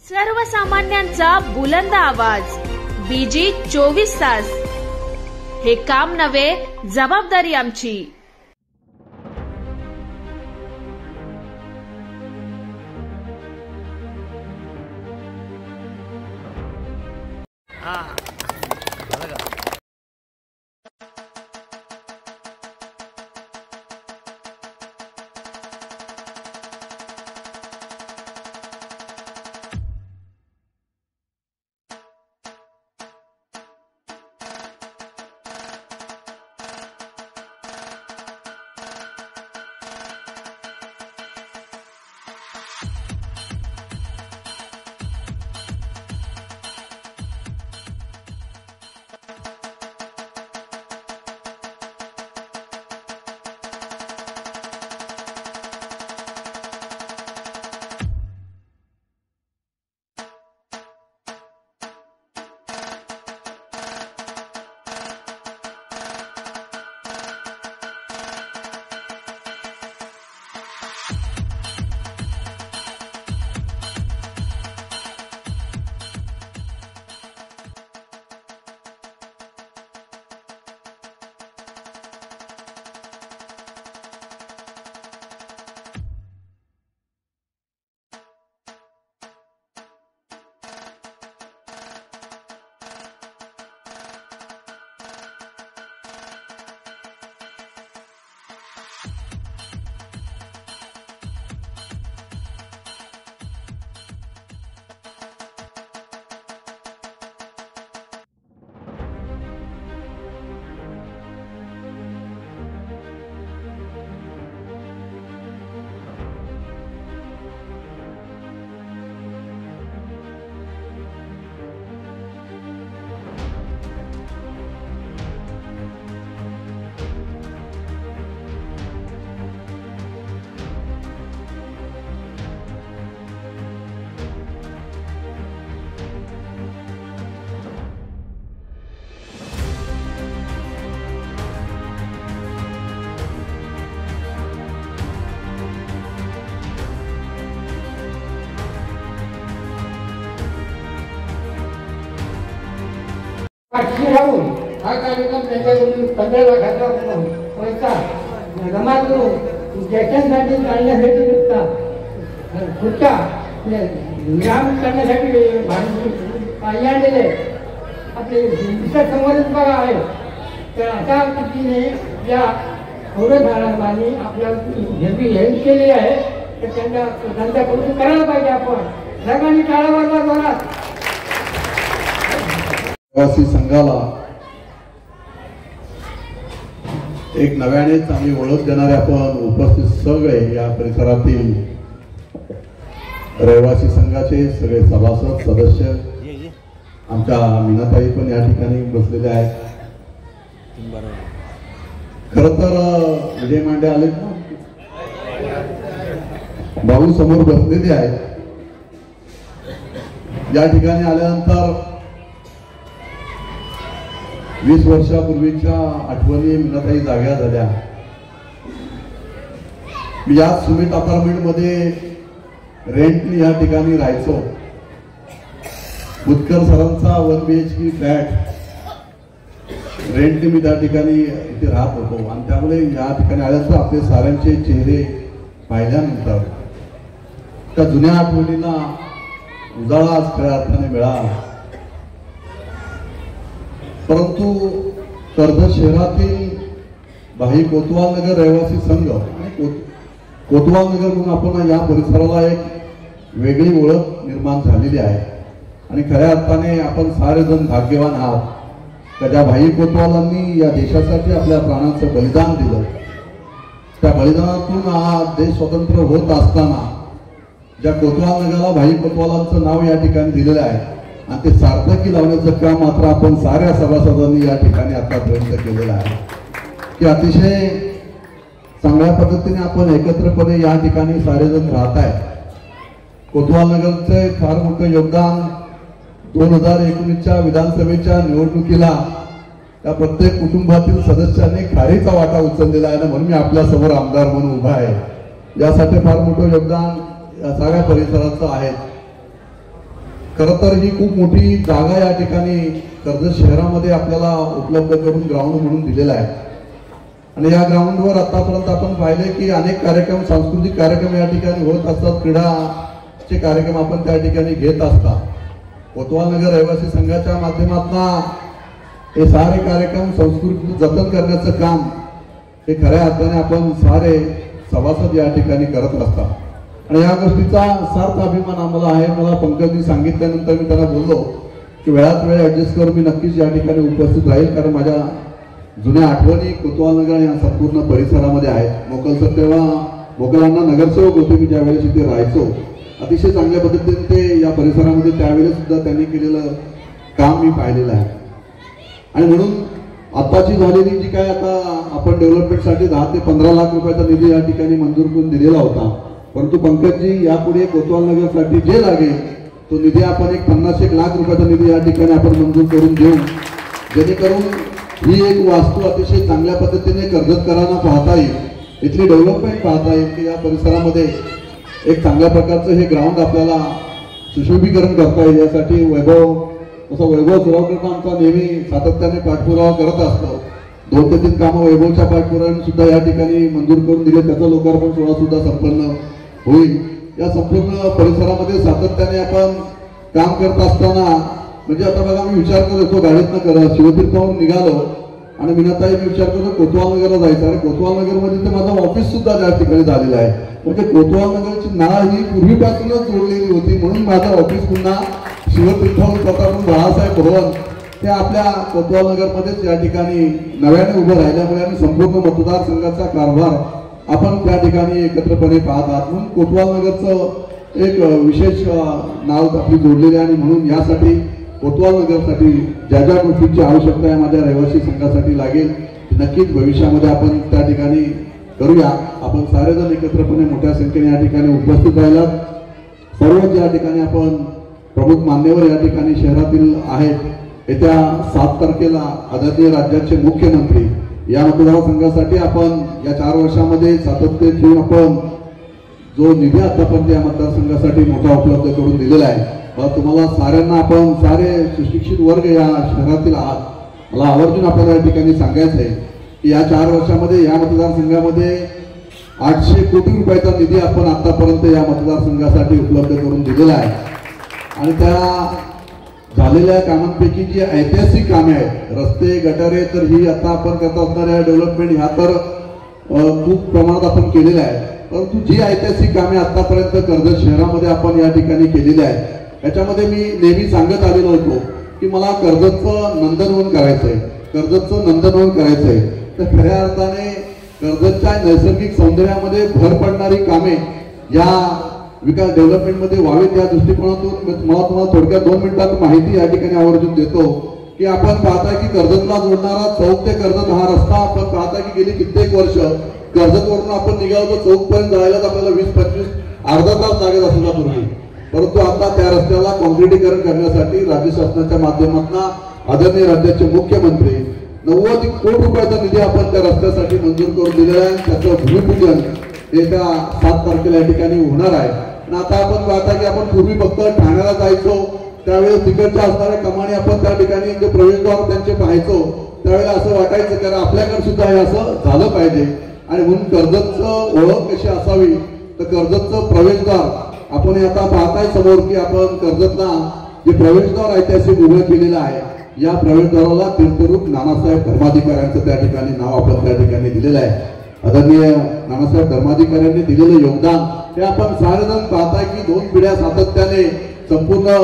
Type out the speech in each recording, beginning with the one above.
सर्वसामान्यांचा बुलंद आवाज, बीजी 24 तास. हे काम नव्हे, जबाबदारी आमची. राहून हा कार्यक्रम त्यांच्याकडून 15 लाखाचा पैसा जमा करून ज्येष्ठांसाठी काढण्यासाठी नुसता खुर्च्या निराम करण्यासाठी आणलेले आपले समोरच बघा आहे. तर अशा पद्धतीने या औरंगाबादांनी आपल्या हेल्प केली आहे. तर त्यांचा कौतुक करायला पाहिजे आपण सगळ्यांनी टाळा वाजवा जोरात. रहिवासी संघाला एक नव्याने चांगली ओळख देणारे आपण उपस्थित सगळे या परिसरातील रहिवासी संघाचे सगळे सभासद सदस्य, आमच्या मीनाताई पण या ठिकाणी बसलेले आहेत. खर तर विजय मांडे आले ना, भाऊ समोर बसलेले आहेत. या ठिकाणी आल्यानंतर 20 वर्षापूर्वीच्या आठवणी मीनाताई जाग्या झाल्या. मी या सुमित अपार्टमेंट मध्ये रेंटनी या ठिकाणी राहायचो. बुतकर सरांचा 1 BHK फ्लॅट रेंटनी मी त्या ठिकाणी इथे राहत होतो. आणि त्यामुळे या ठिकाणी आल्यानंतर आपले साऱ्यांचे चेहरे पाहिल्यानंतर त्या जुन्या आठवणींना उजाळा खऱ्या अर्थाने मिळाला. परंतु कर्जत शहरातील भाई कोतवाल नगर रहिवासी संघ आणि कोतवाल नगर म्हणून आपण या परिसराला एक वेगळी ओळख निर्माण झालेली आहे. आणि खऱ्या अर्थाने आपण सारेजण भाग्यवान आहात का ज्या भाई कोतवालांनी या देशासाठी आपल्या प्राणांचं बलिदान दिलं. त्या बलिदानातून हा देश स्वतंत्र होत असताना ज्या कोतवाल नगरला भाई कोतवालांचं नाव या ठिकाणी दिलेलं आहे आणि ते सार्थकी लावण्याचं काम मात्र आपण साऱ्या सभासदांनी या ठिकाणी आतापर्यंत केलेलं आहे. की अतिशय चांगल्या पद्धतीने आपण एकत्रपणे या ठिकाणी सारेजण राहत आहे. कोतवाल नगरचे फार मोठं योगदान 2019च्या विधानसभेच्या निवडणुकीला त्या प्रत्येक कुटुंबातील सदस्यांनी खारीचा वाटा उचललेला आहे. म्हणून मी आपल्या समोर आमदार म्हणून उभा आहे. यासाठी फार मोठं योगदान या सगळ्या परिसराचं आहे. खरं तर ही खूप मोठी जागा या ठिकाणी कर्जत शहरामध्ये आपल्याला उपलब्ध करून ग्राउंड म्हणून दिलेला आहे आणि या ग्राउंडवर आतापर्यंत आपण पाहिले की अनेक कार्यक्रम, सांस्कृतिक कार्यक्रम या ठिकाणी होत असतात, क्रीडाचे कार्यक्रम आपण त्या ठिकाणी घेत असतात. कोतवाल नगर रहिवासी संघाच्या माध्यमातून हे सारे कार्यक्रम संस्कृती जतन करण्याचं काम हे खऱ्या अर्थाने आपण सारे सभासद या ठिकाणी करत असतात आणि या गोष्टीचा सार्थ अभिमान आम्हाला आहे. मला पंकजनी सांगितल्यानंतर मी त्यांना बोललो की वेळात वेळ ऍडजस्ट करून मी नक्कीच या ठिकाणी उपस्थित राहील, कारण माझ्या जुन्या आठवणी कोतवाल नगर या संपूर्ण परिसरामध्ये आहेत. मोकल सर तेव्हा मोकलांना नगरसेवक होते मी ज्यावेळेस इथे राहायचो. अतिशय चांगल्या पद्धतीने ते या परिसरामध्ये त्यावेळेस सुद्धा त्यांनी केलेलं काम मी पाहिलेलं आहे आणि म्हणून आताची झालेली जी काय आता आपण डेव्हलपमेंटसाठी 10 ते 15 लाख रुपयाचा निधी या ठिकाणी मंजूर करून दिलेला होता, परंतु पंकजजी यापुढे कोतवाल नगरसाठी जे लागेल तो निधी आपण एक 50-1 लाख रुपयाचा निधी या ठिकाणी आपण मंजूर करून देऊ, जेणेकरून ही एक वास्तू अतिशय चांगल्या पद्धतीने कर्जतकरांना पाहता येईल, इथली डेव्हलपमेंट पाहता येईल की या परिसरामध्ये एक चांगल्या प्रकारचं हे ग्राउंड आपल्याला सुशोभीकरण करता येईल. यासाठी वैभव सुरावकर आमचा नेहमी सातत्याने पाठपुरावा करत असतो. 2 ते 3 कामं वैभवच्या पाठपुराव्याने सुद्धा या ठिकाणी मंजूर करून दिले, त्याचं लोकार्पण सोहळा सुद्धा संपन्न होईल. या संपूर्ण परिसरामध्ये सातत्याने आपण काम करत असताना म्हणजे आता बघा मी विचार करत होतो गाडीतनं शिवतीर्थावरून निघालो आणि मीनाताई मी विचार करतो कोतवाल नगरला जायचं, आणि कोतवाल नगरमध्ये तर माझं ऑफिस सुद्धा त्या ठिकाणी झालेलं आहे. म्हणजे कोतवाल नगरची नाळ ही पूर्वीपासूनच जोडलेली होती, म्हणून माझं ऑफिस पुन्हा शिवतीर्थावरून स्वतःहून बाळासाहेब भवन ते आपल्या कोतवाल नगरमध्येच या ठिकाणी नव्याने उभं राहिल्यामुळे आणि संपूर्ण मतदारसंघाचा कारभार आपण त्या ठिकाणी एकत्रपणे पाहत आहात. म्हणून कोतवाल नगरचं एक विशेष नाव आपली जोडलेली आहे आणि म्हणून यासाठी कोतवाल नगरसाठी ज्या ज्या गोष्टींची आवश्यकता आहे माझ्या रहिवासी संघासाठी लागेल नक्कीच भविष्यामध्ये आपण त्या ठिकाणी करूया. आपण सारेजण एकत्रपणे मोठ्या संख्येने या ठिकाणी उपस्थित राहिलात. सर्वच या ठिकाणी आपण प्रमुख मान्यवर या ठिकाणी शहरातील आहेत. येत्या 7 तारखेला आदरणीय राज्याचे मुख्यमंत्री या मतदारसंघासाठी आपण या 4 वर्षामध्ये सातत्य ठेवून आपण जो निधी आतापर्यंत या मतदारसंघासाठी मोठा उपलब्ध करून दिलेला आहे. तुम्हाला साऱ्यांना आपण सारे सुशिक्षित वर्ग या शहरातील आहात, मला आवर्जून आपल्याला या ठिकाणी सांगायचं आहे की या 4 वर्षामध्ये या मतदारसंघामध्ये 800 कोटी रुपयाचा निधी आपण आतापर्यंत या मतदारसंघासाठी उपलब्ध करून दिलेला आहे आणि त्या झालेल्या कामांपैकी जी ऐतिहासिक कामे आहेत, रस्ते गटारे, तर ही आता आपण करत असणाऱ्या डेव्हलपमेंट ह्या तर खूप प्रमाणात आपण केलेल्या आहे, परंतु जी ऐतिहासिक कामे आतापर्यंत कर्जत शहरामध्ये आपण या ठिकाणी केलेली आहेत याच्यामध्ये मी नेहमी सांगत आलेलो होतो की मला कर्जतचं नंदनवन करायचंय, कर्जतचं नंदनवन करायचंय. तर खऱ्या अर्थाने कर्जतच्या नैसर्गिक सौंदर्यामध्ये भर पडणारी कामे या विकास डेव्हलपमेंटमध्ये व्हावीत या दृष्टिकोनातून मला तुम्हाला थोडक्यात 2 मिनिटात माहिती या ठिकाणी आवर्जून देतो की आपण पाहता की कर्जतला जोडणारा चौक ते कर्जत हा रस्ता आपण पाहता की गेली कित्येक वर्ष कर्जतवरून आपण निघालो चौक पर्यंत जायलाच आपल्याला 20-25 अर्धा तास लागत असायचा पूर्वी, परंतु आता त्या रस्त्याला कॉन्क्रिटीकरण करण्यासाठी राज्य शासनाच्या माध्यमातून आदरणीय राज्याचे मुख्यमंत्री 90 कोटी रुपयाचा निधी आपण त्या रस्त्यासाठी मंजूर करून दिलेला आहे. त्याचं भूमिपूजन येत्या 7 तारखेला या ठिकाणी होणार आहे. आणि आता आपण पाहता की आपण पूर्वी फक्त ठाण्याला जायचो त्यावेळेस तिकडच्या असणाऱ्या कमानी आपण त्या ठिकाणी जे प्रवेशद्वार त्यांचे पाहायचो त्यावेळेला असं वाटायचं कारण आपल्याकडे सुद्धा हे असं झालं पाहिजे आणि म्हणून कर्जतचं ओळख कशी असावी तर कर्जतचं प्रवेशद्वार आपण आता पाहताय समोर की आपण कर्जतला जे प्रवेशद्वार ऐतिहासिक उभं केलेलं आहे या प्रवेशद्वाराला तीर्थरूप नानासाहेब धर्माधिकाऱ्यांचं त्या ठिकाणी नाव आपण त्या ठिकाणी दिलेलं आहे. आदरणीय नानासाहेब धर्माधिकाऱ्यांनी दिलेलं योगदान हे आपण सारेजण पाहताय की 2 पिढ्या सातत्याने संपूर्ण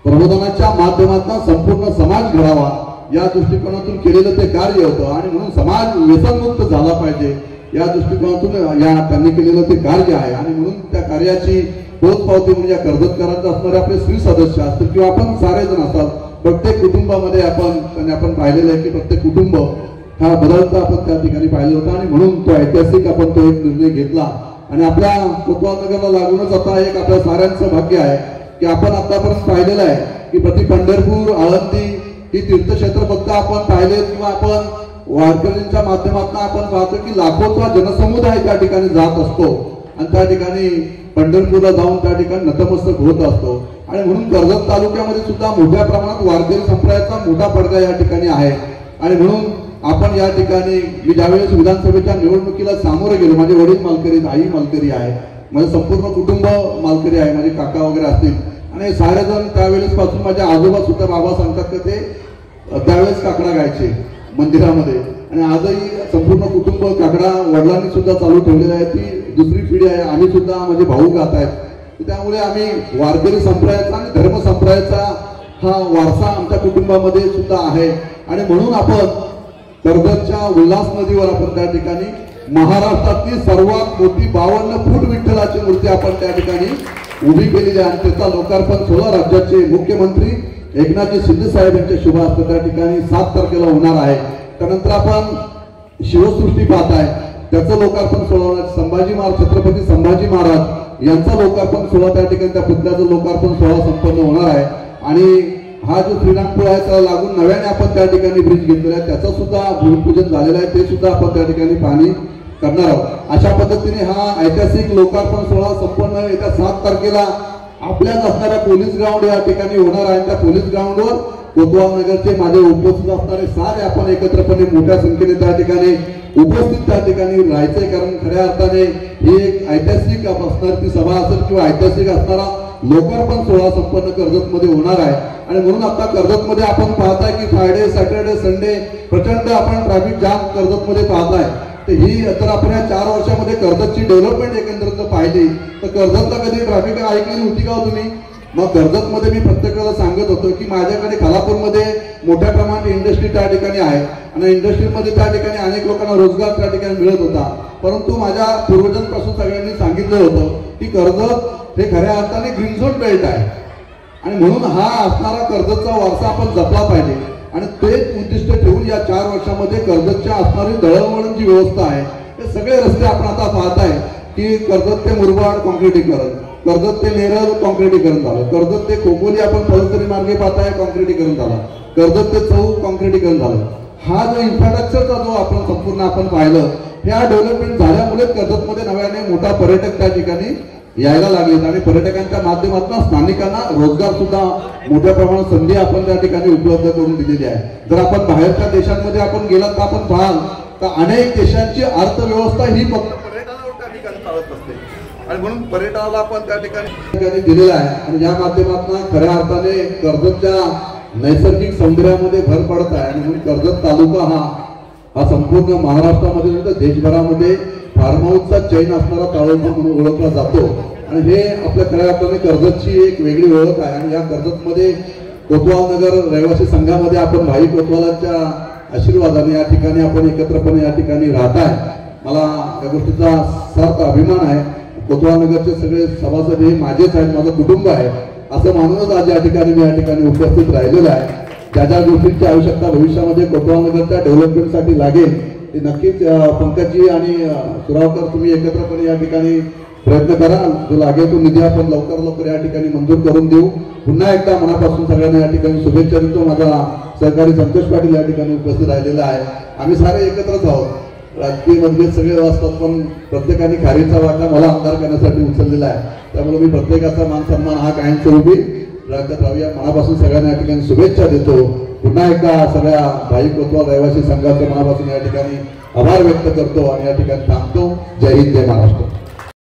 प्रबोधनाच्या माध्यमातून संपूर्ण समाज घडावा या दृष्टिकोनातून केलेलं ते कार्य होतं आणि म्हणून समाज व्यसनमुक्त झाला पाहिजे या दृष्टिकोनातून या त्यांनी केलेलं ते कार्य आहे आणि म्हणून त्या कार्याची पोचपावती म्हणजे कर्जतकरांचे असणारे आपले स्त्री सदस्य असतील किंवा आपण सारेजण असाल प्रत्येक कुटुंबामध्ये आपण पाहिलेलं आहे की प्रत्येक कुटुंब हा बदलता आपण त्या ठिकाणी पाहिलं होतं आणि म्हणून तो ऐतिहासिक आपण तो एक निर्णय घेतला आणि आपल्या कोतवाल नगरला लागूनच आता एक आपल्या साऱ्यांचं भाग्य आहे की आपण आतापर्यंत पाहिलेलं आहे की प्रति पंढरपूर आळंदी ही तीर्थक्षेत्र फक्त आपण पाहिले किंवा आपण वारकऱ्यांच्या माध्यमातून आपण पाहतो की लाखोचा जनसमुदाय त्या ठिकाणी जात असतो आणि त्या ठिकाणी पंढरपूरला जाऊन त्या ठिकाणी नतमस्तक होत असतो आणि म्हणून कर्जत तालुक्यामध्ये सुद्धा मोठ्या प्रमाणात वारकरी संप्रदायाचा मोठा पडदा या ठिकाणी आहे. आणि म्हणून आपण या ठिकाणी मी ज्यावेळेस विधानसभेच्या निवडणुकीला सामोरे गेलो, माझे वडील मालकरी, आई मालकरी आहे, माझं संपूर्ण कुटुंब मालकरी आहे, माझे काका वगैरे असतील आणि सारेजण त्यावेळेस पासून माझे आजोबा सुद्धा बाबा सांगतात की ते त्यावेळेस काकडा गायचे मंदिरामध्ये आणि आजही संपूर्ण कुटुंब काकडा वडिलांनी सुद्धा चालू ठेवलेला आहे. ती दुसरी पिढी आहे. आम्ही सुद्धा माझे भाऊ गात आहेत. त्यामुळे आम्ही वारकरी संप्रदायाचा आणि धर्म संप्रदायाचा हा वारसा आमच्या कुटुंबामध्ये सुद्धा आहे. आणि म्हणून आपण कर्जतच्या उल्हास नदीवर आपण त्या ठिकाणी महाराष्ट्रातली सर्वात मोठी 52 फूट विठ्ठलाची मूर्ती आपण त्या ठिकाणी उभी केलेली आहे. आणि त्याचा लोकार्पण सोहळा राज्याचे मुख्यमंत्री एकनाथजी शिंदे साहेब यांच्या शुभ हस्ते त्या ठिकाणी 7 तारखेला होणार आहे. त्यानंतर आपण शिवसृष्टी पाहताय, त्याचं लोकार्पण सोहळा संभाजी महाराज, छत्रपती संभाजी महाराज यांचा लोकार्पण सोहळा त्या ठिकाणी, त्या पुतळ्याचं लोकार्पण सोहळा संपन्न होणार आहे. आणि हा जो श्रीरामपूर आहे त्याला लागून नव्याने आपण त्या ठिकाणी ब्रिज घेतलेला आहे, त्याचं सुद्धा भूमिपूजन झालेलं आहे, ते सुद्धा आपण त्या ठिकाणी पाहणी करणार आहोत. अशा पद्धतीने हा ऐतिहासिक लोकार्पण सोहळा संपन्न येत्या 7 तारखेला आपल्याच असणाऱ्या पोलीस ग्राउंड या ठिकाणी होणार आहे. त्या पोलीस ग्राउंडवर कोतवाल नगरचे माझे उपस्थित असणारे सारे आपण एकत्रपणे मोठ्या संख्येने त्या ठिकाणी उपस्थित त्या ठिकाणी राहायचंय. कारण खऱ्या अर्थाने ही एक ऐतिहासिक असणारी ती सभा असेल किंवा ऐतिहासिक असणारा लोकार्पण सोहळा संपन्न कर्जतमध्ये होणार आहे. आणि म्हणून आता कर्जतमध्ये आपण पाहताय की फ्रायडे, सॅटर्डे, संडे प्रचंड आपण ट्रॅफिक जाम कर्जतमध्ये पाहताय. तर ही जर आपण या 4 वर्षामध्ये कर्जतची डेव्हलपमेंट एकंदरीत पाहिली तर कर्जतला कधी ट्रॅफिक ऐकली नव्हती का तुम्ही? मग कर्जतमध्ये मी प्रत्येकाला सांगत होतो की माझ्याकडे खालापूरमध्ये मोठ्या प्रमाणात इंडस्ट्री त्या ठिकाणी आहे आणि इंडस्ट्रीमध्ये त्या ठिकाणी अनेक लोकांना रोजगार त्या ठिकाणी मिळत होता. परंतु माझ्या पूर्वजांपासून सगळ्यांनी सांगितलं होतं की कर्जत हे खऱ्या अर्थाने ग्रीन झोन बेल्ट आहे आणि म्हणून हा असणारा कर्जतचा वारसा आपण जपला पाहिजे. आणि तेच उद्दिष्ट ठेवून या 4 वर्षामध्ये कर्जतच्या असणारी दळणवळण जी व्यवस्था आहे हे सगळे रस्ते आपण आता पाहताय की कर्जत ते मुरबाड कॉन्क्रिटीकरण, कर्जत ते नेरळ कॉन्क्रिटीकरण झालं, कर्जत ते खोपोली आपण पदतरी मार्गे पाहताय कॉन्क्रिटीकरण झालं, कर्जत ते चौक कॉन्क्रिटीकरण झालं. हा जो इन्फ्रास्ट्रक्चरचा जो आपण संपूर्ण आपण पाहिलं ह्या डेव्हलपमेंट झाल्यामुळे कर्जतमध्ये नव्याने मोठा पर्यटक त्या ठिकाणी यायला लागलेत आणि पर्यटकांच्या माध्यमातून स्थानिकांना रोजगार सुद्धा मोठ्या प्रमाणात संधी आपण त्या ठिकाणी उपलब्ध करून दिलेली आहे. जर आपण बाहेरच्या देशांमध्ये आपण गेलात तर आपण पाहाल तर अनेक देशांची अर्थव्यवस्था ही फक्त पर्यटनावर त्या ठिकाणी चालत असते आणि म्हणून पर्यटनाला आपण त्या ठिकाणी दिलेला आहे. आणि या माध्यमातून खऱ्या अर्थाने कर्जतच्या नैसर्गिक सौंदर्यामध्ये भर पडत आहे. आणि म्हणून कर्जत तालुका हा संपूर्ण महाराष्ट्रामध्ये देशभरामध्ये फार्म हाऊसचा चैन असणारा तालुका म्हणून ओळखला जातो. आणि हे आपल्या खऱ्या अर्थाने कर्जतची एक वेगळी ओळख आहे. आणि या कर्जतमध्ये कोतवाल नगर रहिवासी संघामध्ये आपण भाई कोतवालांच्या आशीर्वादाने या ठिकाणी आपण एकत्रपणे या ठिकाणी राहत आहे. मला या गोष्टीचा सार्थ अभिमान आहे. कोतवाल नगरचे सगळे सभासद हे माझेच आहेत, माझं कुटुंब आहे असं मानूनच आज या ठिकाणी मी या ठिकाणी उपस्थित राहिलेलो आहे. ज्या ज्या गोष्टींची आवश्यकता भविष्यामध्ये कोतवाल नगरच्या डेव्हलपमेंटसाठी लागेल ते नक्कीच पंकजी आणि सुरावकर तुम्ही एकत्रपणे या ठिकाणी प्रयत्न करा. जो लागेल तो निधी आपण लवकर या ठिकाणी मंजूर करून देऊ. पुन्हा एकदा मनापासून सगळ्यांना या ठिकाणी शुभेच्छा देतो. माझा सहकारी संतोष पाटील या ठिकाणी उपस्थित राहिलेला आहे. आम्ही सारे एकत्रच आहोत. राजकीय मतभेद सगळे असतात पण प्रत्येकाने खारीचा वाटा मला आमदार करण्यासाठी उचललेला आहे. त्यामुळे मी प्रत्येकाचा मान सन्मान हा कायमस्वरूपी राखत राहूया. मनापासून सगळ्यांना या ठिकाणी शुभेच्छा देतो. पुन्हा एकदा सगळ्या भाई कोतवाल रहिवासी संघाच्या मनापासून या ठिकाणी आभार व्यक्त करतो आणि या ठिकाणी थांबतो. जय हिंद, जय महाराष्ट्र.